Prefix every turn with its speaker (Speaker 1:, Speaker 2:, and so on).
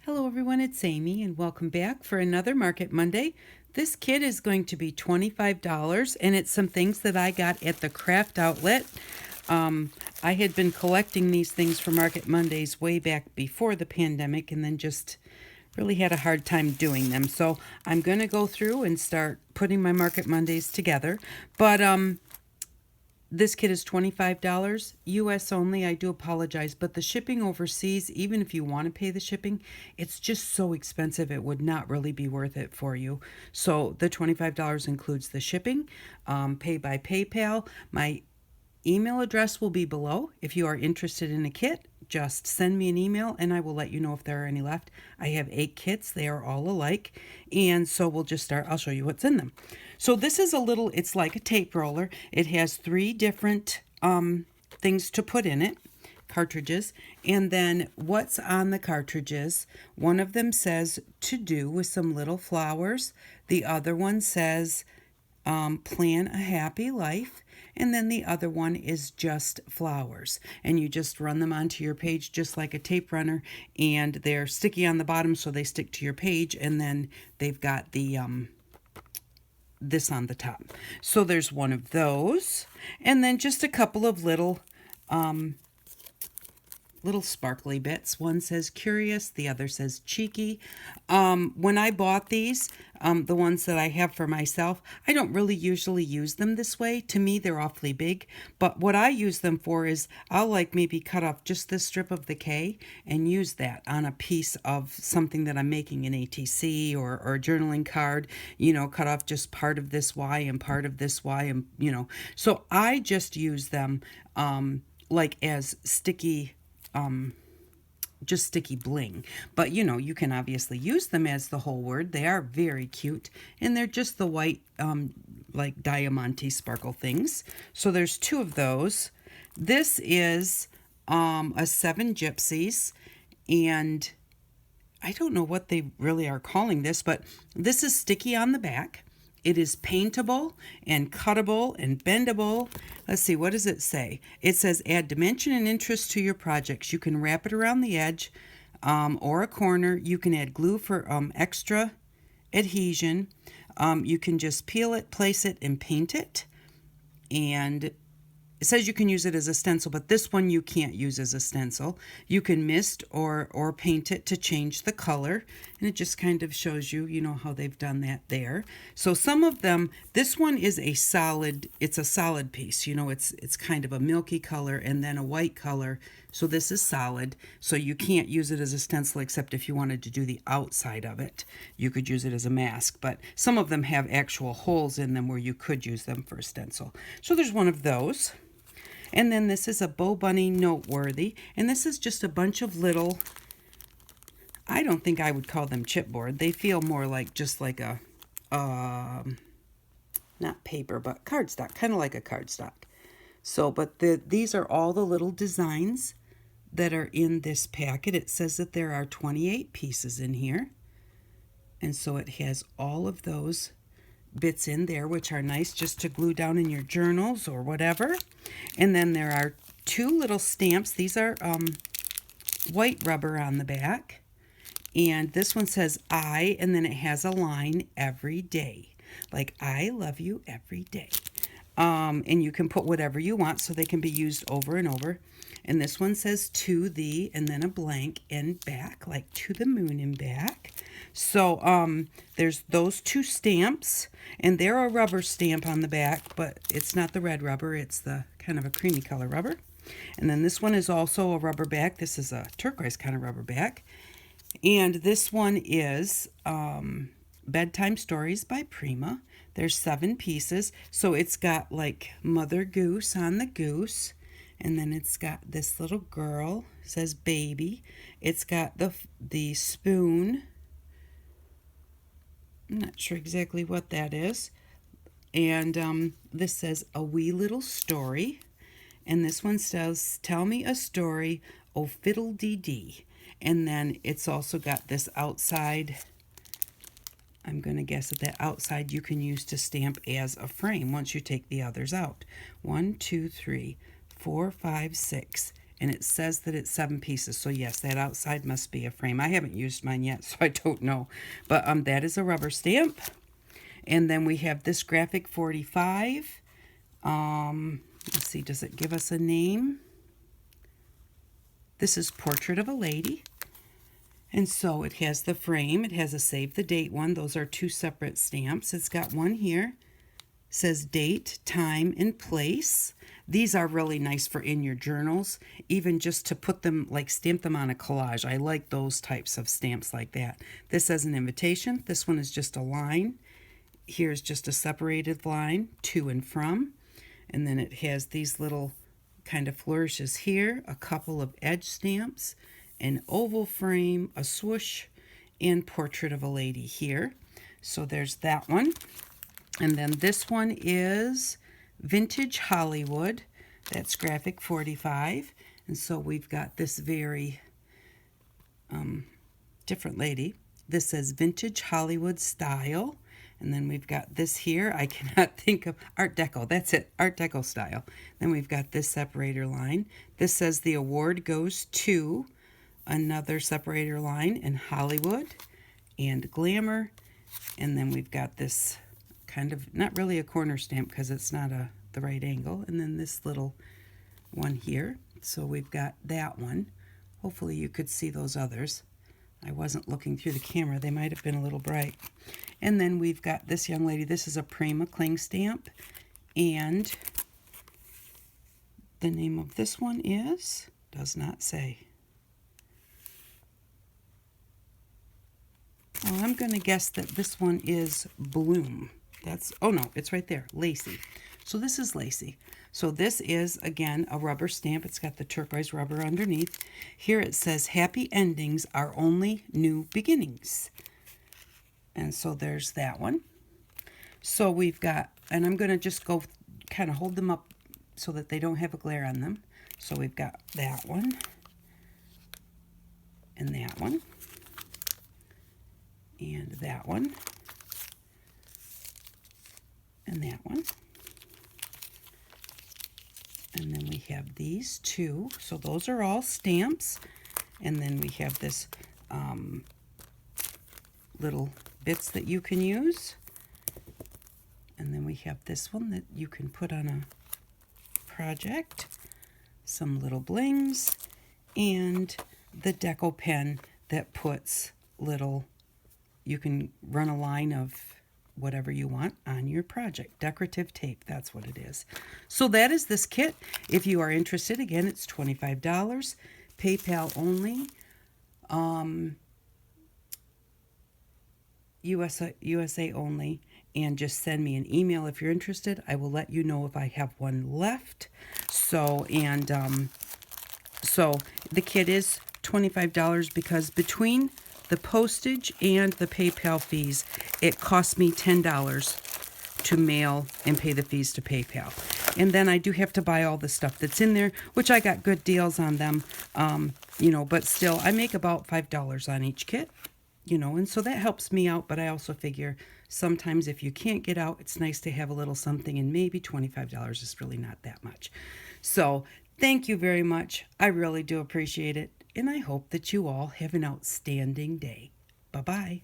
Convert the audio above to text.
Speaker 1: Hello everyone, it's Amy and welcome back for another Market Monday. This kit is going to be $25 and it's some things that I got at the craft outlet. I had been collecting these things for Market Mondays way back before the pandemic and then just really had a hard time doing them. So I'm going to go through and start putting my Market Mondays together. But this kit is $25 US only. I do apologize, but the shipping overseas, even if you want to pay the shipping, it's just so expensive it would not really be worth it for you. So the $25 includes the shipping, pay by PayPal. My email address will be below. If you are interested in a kit, just send me an email and I will let you know if there are any left. I have 8 kits. They are all alike. And so we'll just start. I'll show you what's in them. So this is it's like a tape roller. It has 3 different things to put in it, cartridges. And then what's on the cartridges, one of them says to do with some little flowers. The other one says plan a happy life. And then the other one is just flowers. And you just run them onto your page just like a tape runner. And they're sticky on the bottom so they stick to your page. And then they've got the this on the top. So there's one of those. And then just a couple of little sparkly bits. One says curious, the other says cheeky. When I bought these, the ones that I have for myself, I don't really usually use them this way. To me, they're awfully big. But what I use them for is I'll maybe cut off just this strip of the K and use that on a piece of something that I'm making, an ATC or a journaling card, cut off just part of this Y and part of this Y and, So I just use them as sticky just sticky bling. But you can obviously use them as the whole word. They are very cute and they're just the white like diamante sparkle things. So there's 2 of those. This is a 7 gypsies, and I don't know what they really are calling this, but this is sticky on the back. It is paintable and cuttable and bendable. Let's see, what does it say? It says add dimension and interest to your projects. You can wrap it around the edge or a corner. You can add glue for extra adhesion. You can just peel it, place it, and paint it. And it says you can use it as a stencil, but this one you can't use as a stencil. You can mist or paint it to change the color, and it just kind of shows you, how they've done that there. So some of them, this one is it's a solid piece. It's kind of a milky color and then a white color. So this is solid, so you can't use it as a stencil except if you wanted to do the outside of it. You could use it as a mask, but some of them have actual holes in them where you could use them for a stencil. So there's one of those. And then this is a Bo Bunny Noteworthy. And this is just a bunch of little, I don't think I would call them chipboard. They feel more like just like a, not paper, but cardstock, kind of like a cardstock. So, but these are all the little designs that are in this packet. It says that there are 28 pieces in here. And so it has all of those bits in there, which are nice just to glue down in your journals or whatever. And then there are 2 little stamps. These are white rubber on the back. And this one says I, and then it has a line, every day. Like, I love you every day. And you can put whatever you want so they can be used over and over. And this one says to the, and then a blank and back, like to the moon and back. So there's those 2 stamps, and they're a rubber stamp on the back, but it's not the red rubber, it's the kind of a creamy color rubber. And then this one is also a rubber back. This is a turquoise kind of rubber back. And this one is Bedtime Stories by Prima. There's 7 pieces, so it's got like Mother Goose on the goose. And then it's got this little girl, says baby. It's got the spoon. I'm not sure exactly what that is. And this says a wee little story. And this one says, tell me a story, oh fiddle-dee-dee. And then it's also got this outside. I'm going to guess that outside you can use to stamp as a frame once you take the others out. 1, 2, 3, 4, 5, 6. and it says that it's 7 pieces. So yes, that outside must be a frame. I haven't used mine yet, so I don't know. But that is a rubber stamp. And then we have this graphic 45. Let's see, does it give us a name? This is Portrait of a Lady. And so it has the frame. It has a save the date one. Those are 2 separate stamps. It's got one here. Says date, time, and place. These are really nice for in your journals, even just to put them, like stamp them on a collage. I like those types of stamps like that. This says an invitation. This one is just a line. Here's just a separated line, to and from. And then it has these little kind of flourishes here, a couple of edge stamps, an oval frame, a swoosh, and Portrait of a Lady here. So there's that one. And then this one is Vintage Hollywood. That's graphic 45. And so we've got this very different lady. This says Vintage Hollywood Style. And then we've got this here. I cannot think of Art Deco. That's it, Art Deco style. Then we've got this separator line. This says the award goes to another separator line in Hollywood and Glamour. And then we've got this kind of, not really a corner stamp because it's not the right angle. And then this little one here. So we've got that one. Hopefully you could see those others. I wasn't looking through the camera. They might have been a little bright. And then we've got this young lady. This is a Prima Cling stamp. And the name of this one is, does not say. Well, I'm going to guess that this one is Bloom. That's, oh no, it's right there, Lacy. So this is Lacy. So this is, again, a rubber stamp. It's got the turquoise rubber underneath. Here it says, happy endings are only new beginnings. And so there's that one. So we've got, and I'm going to just go kind of hold them up so that they don't have a glare on them. So we've got that one and that one and that one and that one. And then we have these 2. So those are all stamps. And then we have this little bits that you can use. And then we have this one that you can put on a project. Some little blings. And the deco pen that puts little, you can run a line of whatever you want on your project. Decorative tape, that's what it is. So that is this kit. If you are interested, again, it's $25. PayPal only. USA only. And just send me an email if you're interested. I will let you know if I have one left. So, and so the kit is $25 because between the postage and the PayPal fees, it cost me $10 to mail and pay the fees to PayPal. And then I do have to buy all the stuff that's in there, which I got good deals on them, you know, but still I make about $5 on each kit, you know, and so that helps me out. But I also figure sometimes if you can't get out, it's nice to have a little something, and maybe $25 is really not that much. So thank you very much. I really do appreciate it. And I hope that you all have an outstanding day. Bye-bye.